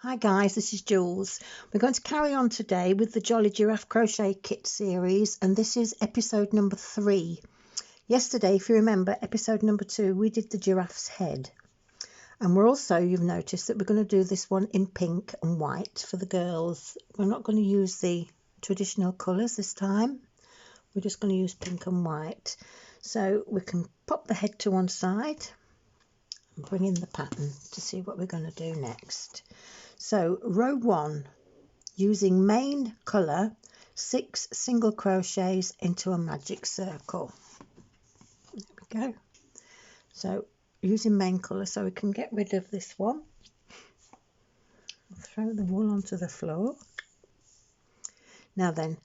Hi guys, this is Jools. We're going to carry on today with the Jolly Giraffe Crochet Kit series, and this is episode number 3. Yesterday, if you remember, episode number 2, we did the giraffe's head. And we're also, you've noticed that we're going to do this one in pink and white for the girls. We're not going to use the traditional colours this time. We're just going to use pink and white. So we can pop the head to one side and bring in the pattern to see what we're going to do next. So row 1, using main colour, 6 single crochets into a magic circle. There we go. So using main colour, so we can get rid of this one. I'll throw the wool onto the floor. Now then,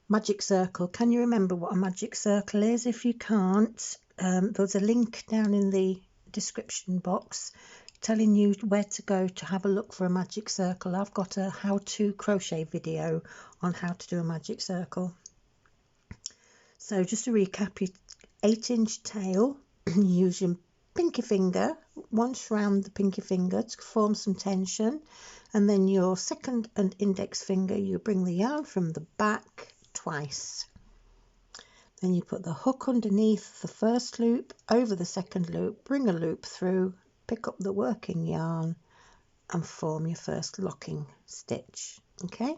magic circle. Can you remember what a magic circle is? If you can't, there's a link down in the description box telling you where to go to have a look for a magic circle. I've got a how-to crochet video on how to do a magic circle. So just to recap, your 8-inch tail, you use your pinky finger once round the pinky finger to form some tension, and then your second and index finger, you bring the yarn from the back twice. Then you put the hook underneath the first loop, over the second loop, bring a loop through, pick up the working yarn and form your first locking stitch. Okay,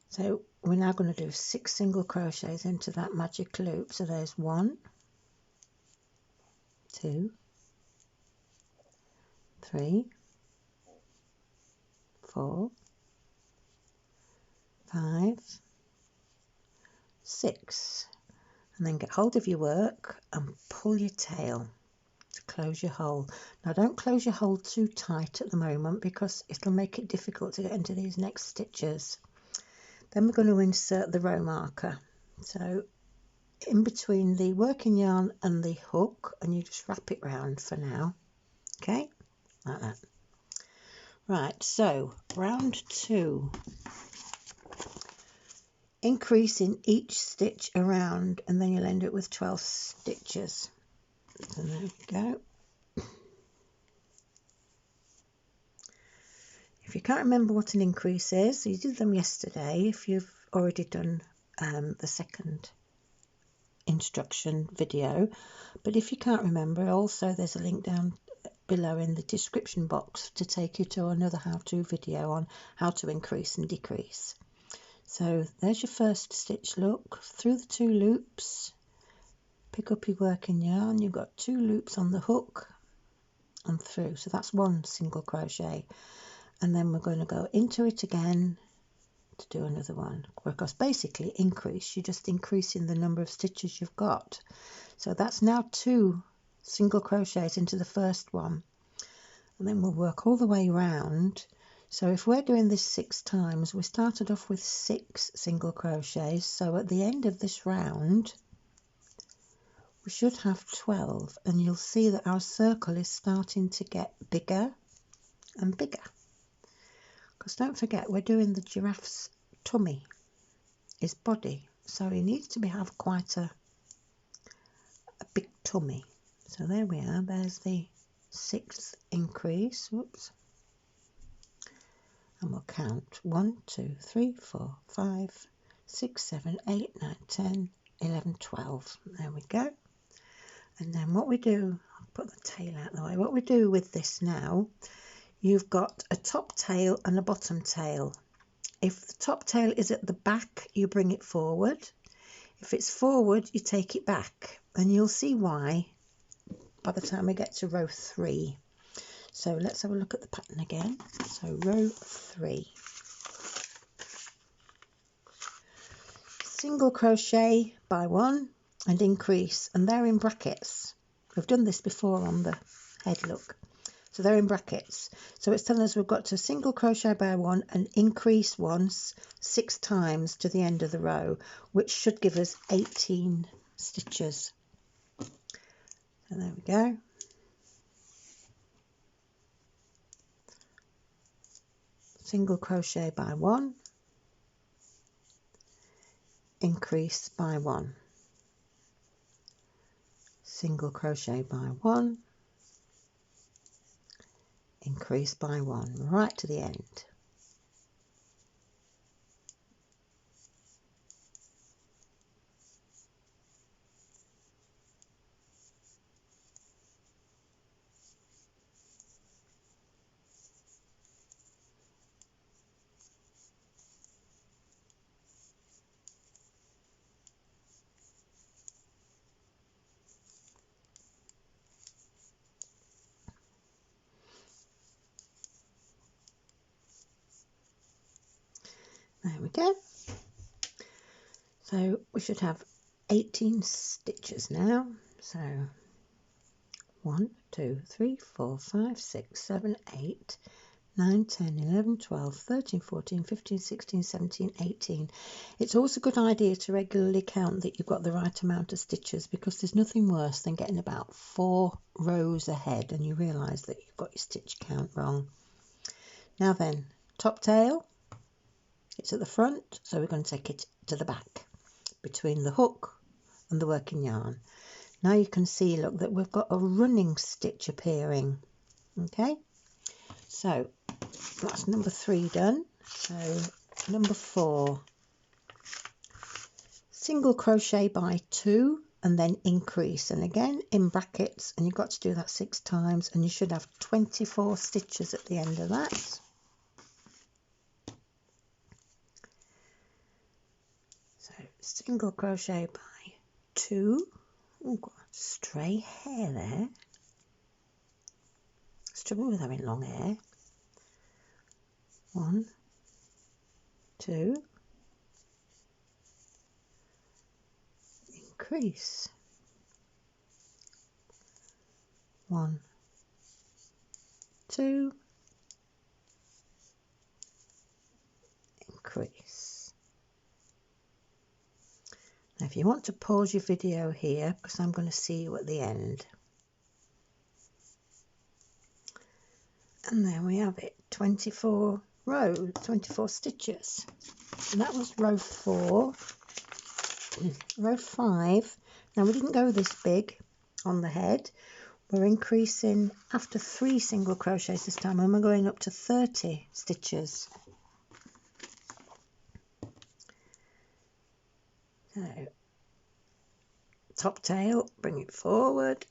so we're now going to do 6 single crochets into that magic loop. So there's 1, 2, 3, 4, 5, 6, and then get hold of your work and pull your tail to close your hole. Now don't close your hole too tight at the moment because it'll make it difficult to get into these next stitches. Then we're going to insert the row marker, so in between the working yarn and the hook, and you just wrap it round for now. Okay, like that. Right, so round 2, increase in each stitch around, and then you'll end up with 12 stitches. So there we go. If you can't remember what an increase is, you did them yesterday if you've already done the second instruction video. But if you can't remember, also there's a link down below in the description box to take you to another how-to video on how to increase and decrease. So there's your first stitch. Look through the 2 loops, pick up your working yarn, you've got 2 loops on the hook and through, so that's 1 single crochet, and then we're going to go into it again to do another one, because basically increase, you're just increasing the number of stitches you've got. So that's now 2 single crochets into the first one, and then we'll work all the way round. So if we're doing this 6 times, we started off with 6 single crochets, so at the end of this round we should have 12, and you'll see that our circle is starting to get bigger and bigger, because don't forget we're doing the giraffe's tummy, his body, so he needs to have quite a big tummy. So there we are, there's the 6th increase. Whoops. And we'll count 1, 2, 3, 4, 5, 6, 7, 8, 9, 10, 11, 12. There we go. And then what we do, I'll put the tail out of the way. What we do with this now, you've got a top tail and a bottom tail. If the top tail is at the back, you bring it forward. If it's forward, you take it back. And you'll see why by the time we get to row 3. So let's have a look at the pattern again. So row 3. Single crochet by 1 and increase, and they're in brackets. We've done this before on the head, look. So they're in brackets. So it's telling us we've got to single crochet by 1 and increase once 6 times to the end of the row, which should give us 18 stitches. So there we go. Single crochet by 1, increase by 1, single crochet by 1, increase by 1 right to the end. There we go. So we should have 18 stitches now. So 1, 2, 3, 4, 5, 6, 7, 8, 9, 10, 11, 12, 13, 14, 15, 16, 17, 18. It's also a good idea to regularly count that you've got the right amount of stitches, because there's nothing worse than getting about 4 rows ahead and you realise that you've got your stitch count wrong. Now then, top tail, it's at the front, so we're going to take it to the back between the hook and the working yarn. Now you can see, look, that we've got a running stitch appearing. Okay, so that's number 3 done. So number 4, single crochet by 2 and then increase, and again in brackets, and you've got to do that 6 times, and you should have 24 stitches at the end of that. So single crochet by 2. Oh, got a stray hair there. Struggling with having long hair. 1, 2, increase. 1, 2, increase. Now if you want to pause your video here, because I'm going to see you at the end. And there we have it, 24 rows, 24 stitches. And that was row 4. Row 5, now we didn't go this big on the head. We're increasing after 3 single crochets this time, and we're going up to 30 stitches. So top tail, bring it forward.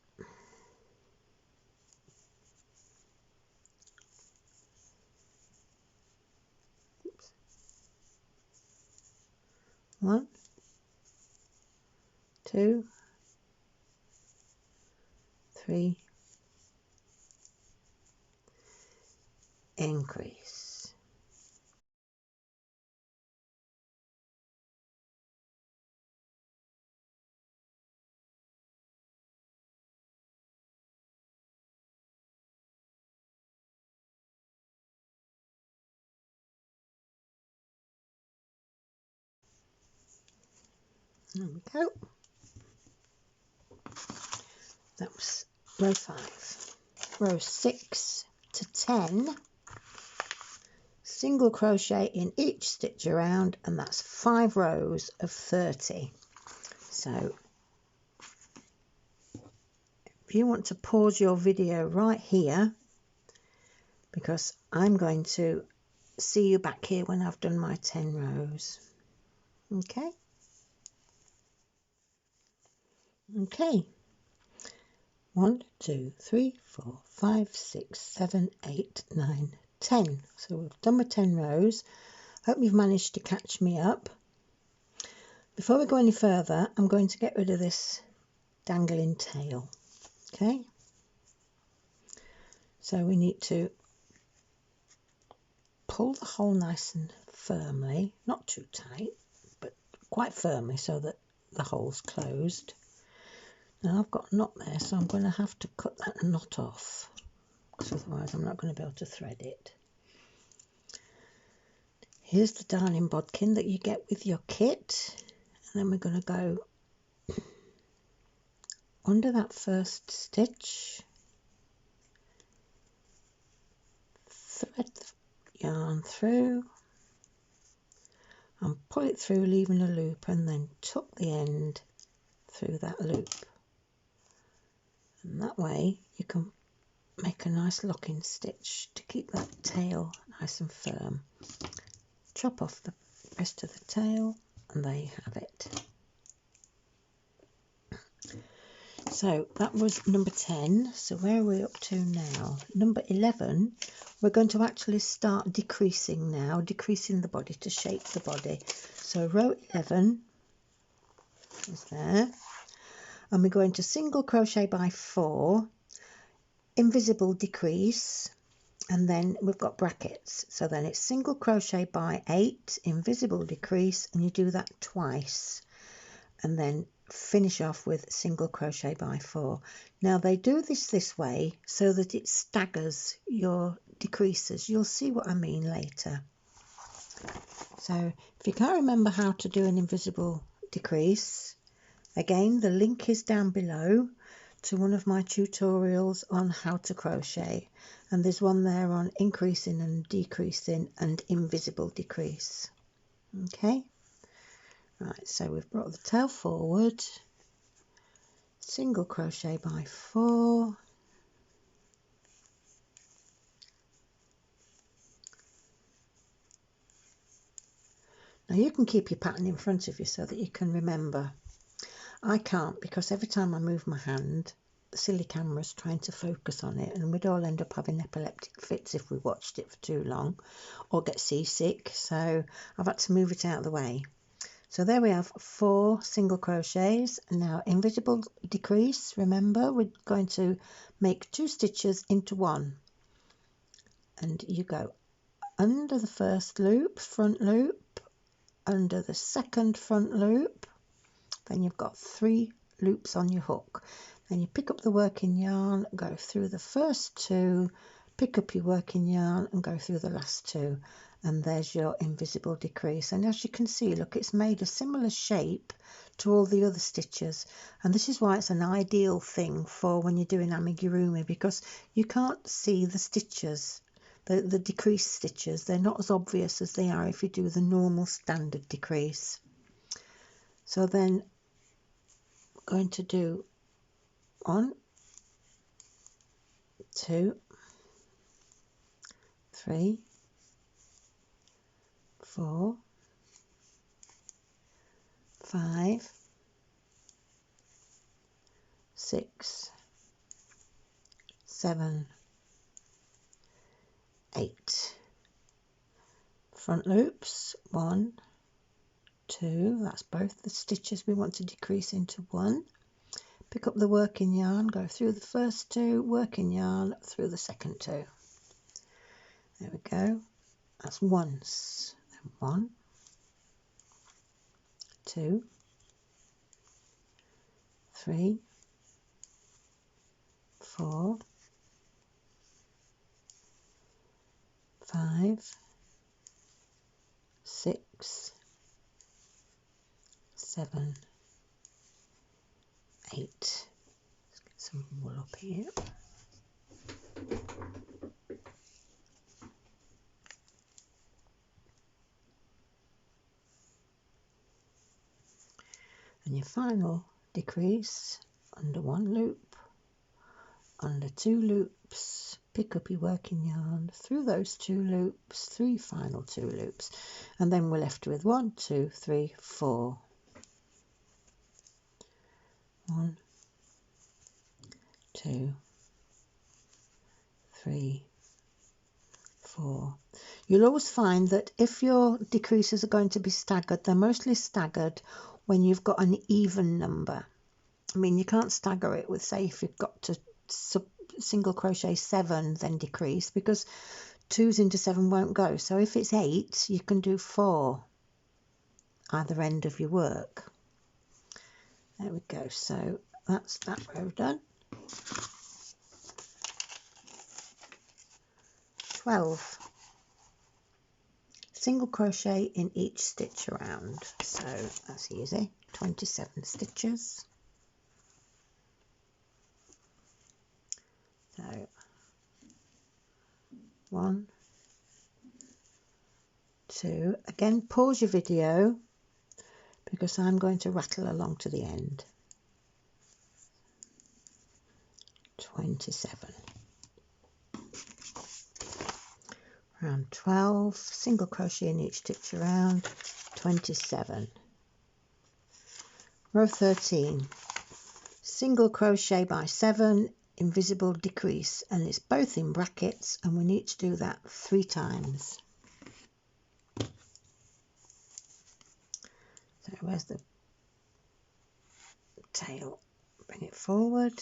Oops. 1, 2, 3, increase. There we go. That was row 5. Row 6 to 10, single crochet in each stitch around, and that's 5 rows of 30. So if you want to pause your video right here, because I'm going to see you back here when I've done my 10 rows. Okay. Okay. 1, 2, 3, 4, 5, 6, 7, 8, 9, 10. So we've done my 10 rows. Hope you've managed to catch me up. Before we go any further, I'm going to get rid of this dangling tail. Okay. So we need to pull the hole nice and firmly, not too tight, but quite firmly so that the hole's closed. Now I've got a knot there, so I'm going to have to cut that knot off, because otherwise I'm not going to be able to thread it. Here's the darning bodkin that you get with your kit, and then we're going to go under that first stitch, thread the yarn through and pull it through, leaving a loop, and then tuck the end through that loop. And that way you can make a nice locking stitch to keep that tail nice and firm. Chop off the rest of the tail, and there you have it. So that was number 10. So where are we up to now? Number 11, we're going to actually start decreasing now, decreasing the body to shape the body. So row 11 is there, and we're going to single crochet by 4, invisible decrease, and then we've got brackets. So then it's single crochet by 8, invisible decrease, and you do that twice, and then finish off with single crochet by 4. Now they do this way so that it staggers your decreases. You'll see what I mean later. So if you can't remember how to do an invisible decrease, again the link is down below to one of my tutorials on how to crochet, and there's one there on increasing and decreasing and invisible decrease. Okay. Right, so we've brought the tail forward, single crochet by 4, now you can keep your pattern in front of you so that you can remember. I can't, because every time I move my hand the silly camera's trying to focus on it, and we'd all end up having epileptic fits if we watched it for too long, or get seasick, so I've had to move it out of the way. So there we have 4 single crochets. And now invisible decrease, remember we're going to make 2 stitches into 1, and you go under the first loop, front loop, under the second front loop, then you've got 3 loops on your hook. Then you pick up the working yarn, go through the first 2, pick up your working yarn and go through the last 2, and there's your invisible decrease. And as you can see, look, it's made a similar shape to all the other stitches, and this is why it's an ideal thing for when you're doing amigurumi, because you can't see the stitches, the decrease stitches. They're not as obvious as they are if you do the normal standard decrease. So then we're going to do 1, 2, 3, 4, 5, 6, 7, 8. Front loops, 1, 2, that's both the stitches we want to decrease into 1. Pick up the working yarn, go through the first 2, working yarn through the second 2. There we go. That's once. Then 1, 2, 3, 4, 5, 6, 7, 8. Let's get some wool up here. And your final decrease, under 1 loop, under 2 loops, pick up your working yarn through those 2 loops, 3 final 2 loops, and then we're left with 1, 2, 3, 4. 1, 2, 3, 4. You'll always find that if your decreases are going to be staggered, they're mostly staggered when you've got an even number. I mean, you can't stagger it with, say, if you've got to single crochet 7 then decrease, because 2s into 7 won't go. So if it's 8, you can do 4 either end of your work. There we go. So that's that row done. 12. Single crochet in each stitch around. So that's easy. 27 stitches. So 1, 2. Again, pause your video because I'm going to rattle along to the end. 27. round 12, single crochet in each stitch around, 27. Row 13, single crochet by 7, invisible decrease, and it's both in brackets, and we need to do that 3 times. So where's the tail? Bring it forward.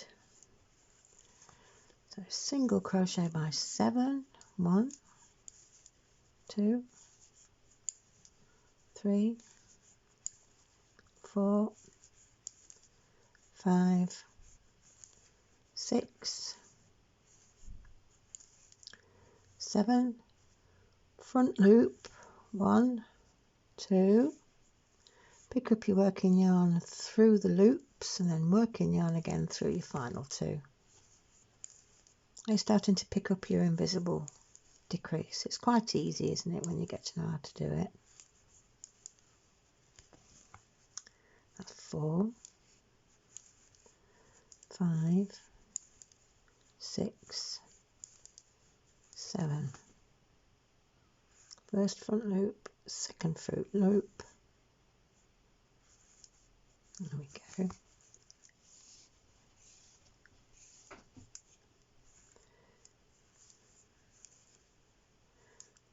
So single crochet by 7, 1, 2, 3, 4, 5, 6, 7, front loop, 1, 2, pick up your working yarn through the loops and then working yarn again through your final 2. You're starting to pick up your invisible decrease. It's quite easy, isn't it, when you get to know how to do it. That's 4, 5, 6, 7. First front loop, second front loop. There we go.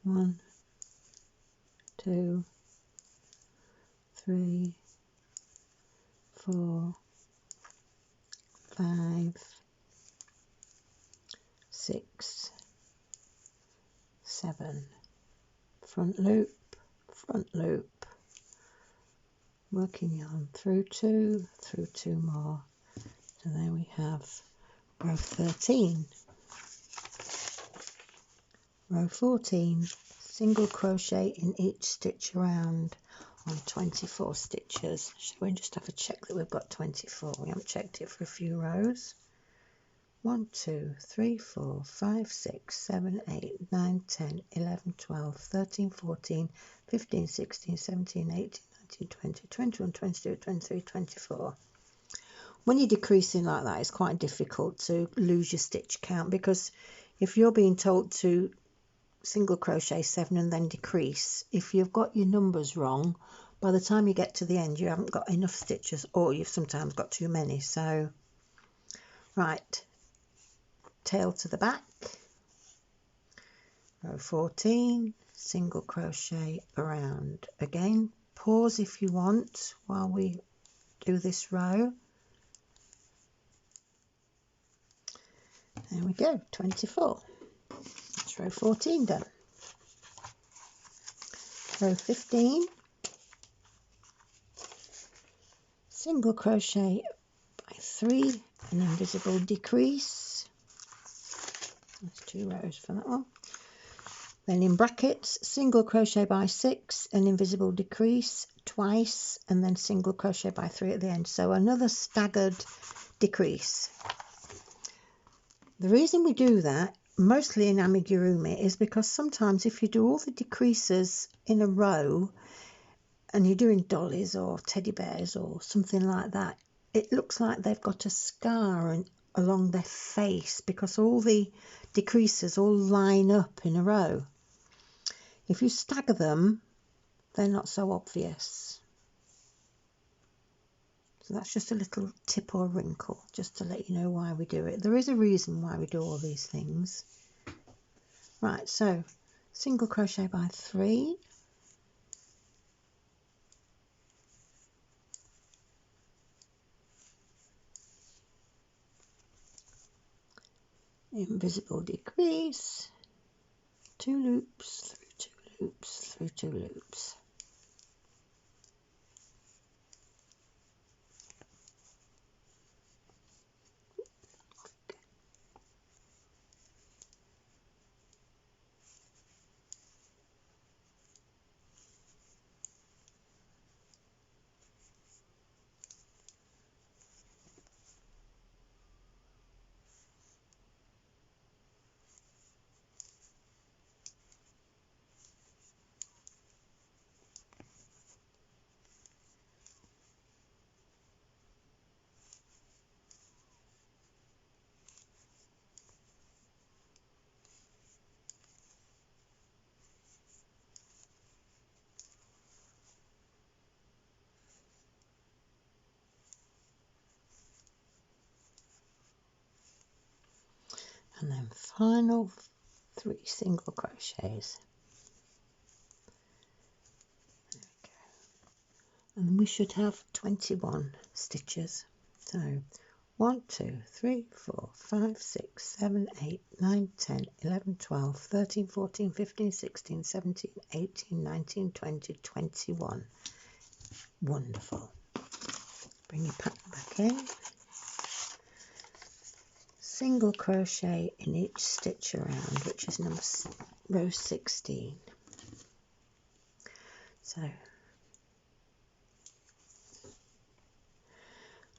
One, 2, 3, 4, 5, 6, 7. Front loop, working yarn through 2 more. So there we have row 13. Row 14, single crochet in each stitch around on 24 stitches. Shall we just have a check that we've got 24? We haven't checked it for a few rows. 1, 2, 3, 4, 5, 6, 7, 8, 9, 10, 11, 12, 13, 14, 15, 16, 17, 18, 19, 20, 21, 22, 23, 24. When you're decreasing like that, it's quite difficult to lose your stitch count, because if you're being told to single crochet 7 and then decrease, if you've got your numbers wrong, by the time you get to the end you haven't got enough stitches, or you've sometimes got too many. So right, tail to the back, row 14, single crochet around. Again, pause if you want while we do this row. There we go, 24. That's row 14 done. Row 15, single crochet by 3, an invisible decrease. There's 2 rows for that one. Then in brackets, single crochet by 6, an invisible decrease twice, and then single crochet by 3 at the end. So another staggered decrease. The reason we do that, mostly in amigurumi, is because sometimes if you do all the decreases in a row and you're doing dollies or teddy bears or something like that, it looks like they've got a scar along their face, because all the decreases all line up in a row. If you stagger them, they're not so obvious. So that's just a little tip or wrinkle, just to let you know why we do it. There is a reason why we do all these things. Right, so single crochet by 3, invisible decrease, 2 loops, through 2 loops, through 2 loops. and then final 3 single crochets. There we go. And we should have 21 stitches. So 1, 2, 3, 4, 5, 6, 7, 8, 9, 10, 11, 12, 13, 14, 15, 16, 17, 18, 19, 20, 21. Wonderful. Bring your pattern back in. Single crochet in each stitch around, which is row 16. So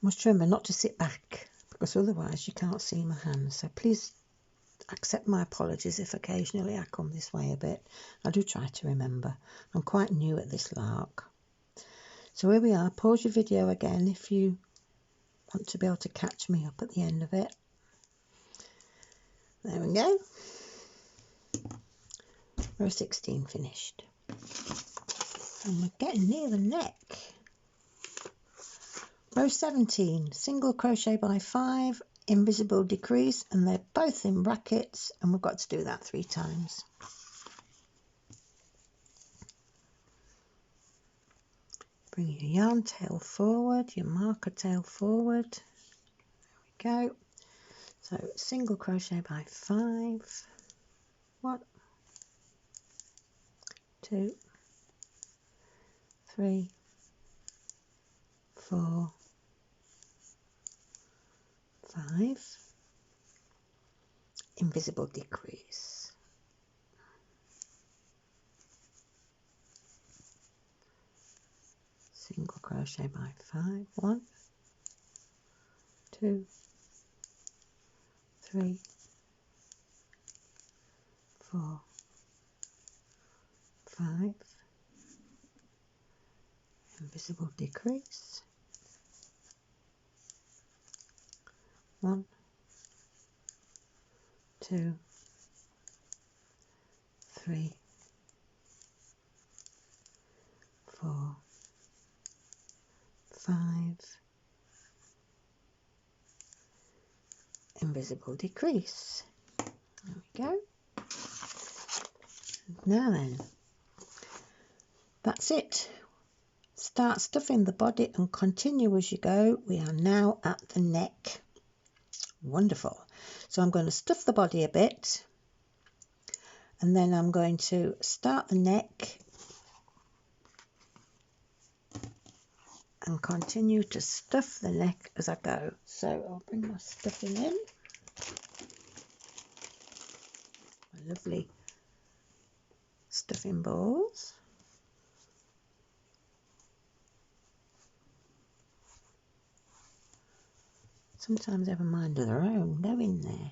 must remember not to sit back, because otherwise you can't see my hands. So please accept my apologies if occasionally I come this way a bit. I do try to remember. I'm quite new at this lark. So here we are. Pause your video again if you want to be able to catch me up at the end of it. There we go. Row 16 finished. And we're getting near the neck. Row 17, single crochet by 5, invisible decrease, and they're both in brackets, and we've got to do that 3 times. Bring your yarn tail forward, your marker tail forward. There we go. So single crochet by 5, 1, 2, 3, 4, 5, invisible decrease. Single crochet by 5, 1, 2, 3, 4, 5, invisible decrease, 1, 2, 3, 4, 5, invisible decrease. There we go. Now then, that's it. Start stuffing the body and continue as you go. We are now at the neck. Wonderful. So I'm going to stuff the body a bit, and then I'm going to start the neck and continue to stuff the neck as I go. So I'll bring my stuffing in. My lovely stuffing balls. Sometimes they have a mind of their own. They're in there.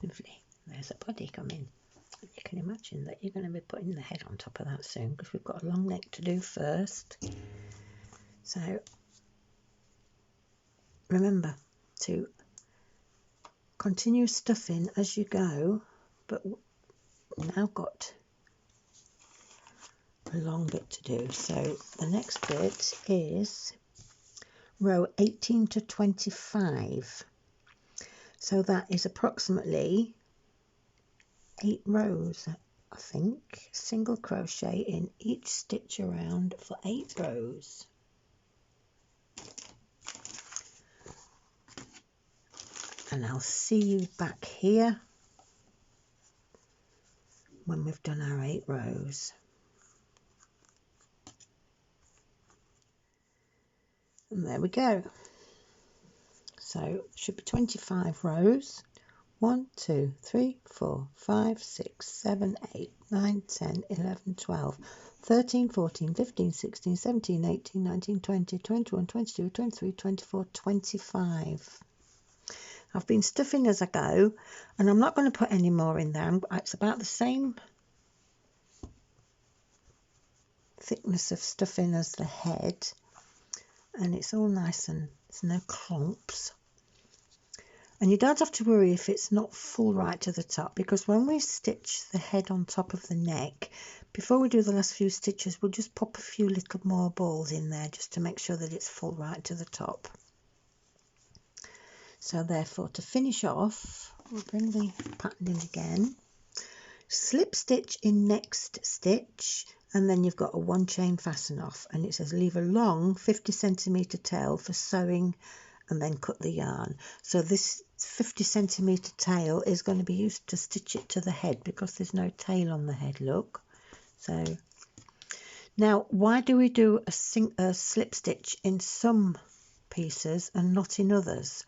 Lovely. There's a body coming. You can imagine that you're going to be putting the head on top of that soon, because we've got a long neck to do first. So remember to continue stuffing as you go, but we've now got a long bit to do. So the next bit is row 18 to 25. So that is approximately 8 rows, I think. Single crochet in each stitch around for 8 rows. And I'll see you back here when we've done our 8 rows. And there we go. So it should be 25 rows. 1, 2, 3, 4, 5, 6, 7, 8, 9, 10, 11, 12, 13, 14, 15, 16, 17, 18, 19, 20, 21, 22, 23, 24, 25. I've been stuffing as I go, and I'm not going to put any more in there. It's about the same thickness of stuffing as the head, and it's all nice and there's no clumps. And you don't have to worry if it's not full right to the top, because when we stitch the head on top of the neck, before we do the last few stitches, we'll just pop a few little more balls in there just to make sure that it's full right to the top. So therefore, to finish off, we'll bring the pattern in again, slip stitch in next stitch, and then you've got a 1 chain fasten off, and it says leave a long 50cm tail for sewing and then cut the yarn. So this 50cm tail is going to be used to stitch it to the head because there's no tail on the head, look. So now, why do we do a slip stitch in some pieces and not in others?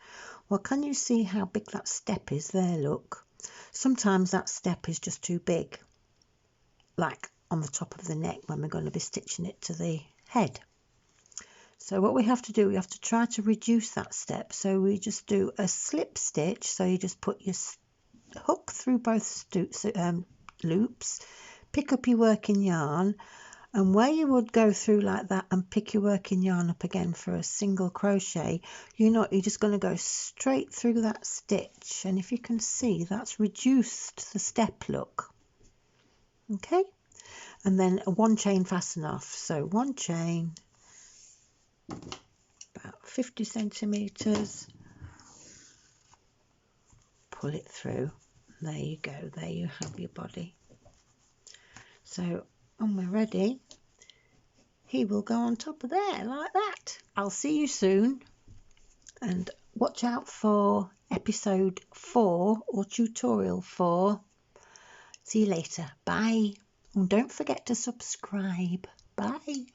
Well, can you see how big that step is there? Look, sometimes that step is just too big, like on the top of the neck when we're going to be stitching it to the head. So what we have to do, we have to try to reduce that step. So we just do a slip stitch. So you just put your hook through both loops, pick up your working yarn, and where you would go through like that and pick your working yarn up again for a single crochet, you're just going to go straight through that stitch. And if you can see, that's reduced the step, look. Okay, and then a 1 chain fasten off. So 1 chain, about 50 centimeters, pull it through. There you go, there you have your body. So when we're ready, he will go on top of there like that. I'll see you soon, and watch out for episode 4 or tutorial 4. See you later. Bye. And don't forget to subscribe. Bye.